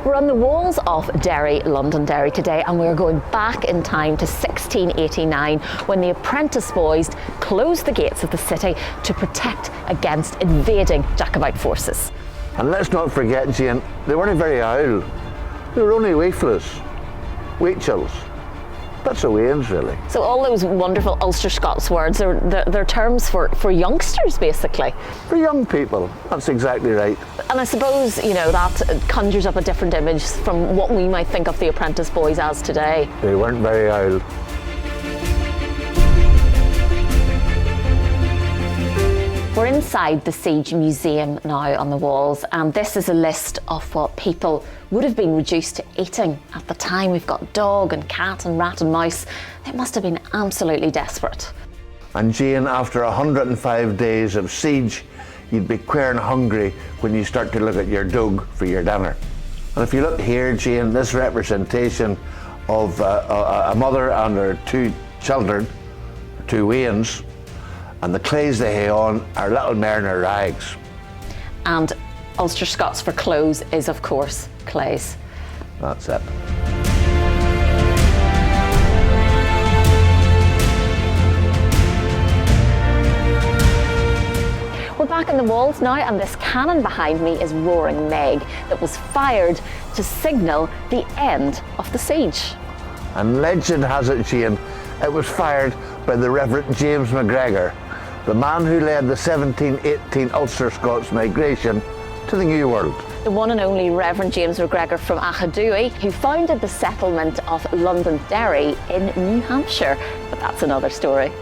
We're on the walls of Derry, Londonderry today, and we're going back in time to 1689 when the Apprentice Boys closed the gates of the city to protect against invading Jacobite forces. And let's not forget, Jane, they weren't very old. They were only weeflas, weechils. That's a Wayans, really. So all those wonderful Ulster Scots words, they're terms for youngsters, basically. For young people, that's exactly right. And I suppose, you know, that conjures up a different image from what we might think of the Apprentice Boys as today. They weren't very old. We're inside the Siege Museum now on the walls, and this is a list of what people would have been reduced to eating at the time. We've got dog and cat and rat and mouse. They must have been absolutely desperate. And Jane, after 105 days of siege, you'd be queer and hungry when you start to look at your dog for your dinner. And if you look here, Jane, this representation of a mother and her two children, two Wayans, and the clays they hae on are little Mariner rags. And Ulster Scots for clothes is, of course, clays. That's it. We're back in the walls now, and this cannon behind me is Roaring Meg that was fired to signal the end of the siege. And legend has it, Jane, it was fired by the Reverend James MacGregor, the man who led the 1718 Ulster Scots migration to the New World. The one and only Reverend James MacGregor from Achadui, who founded the settlement of Londonderry in New Hampshire. But that's another story.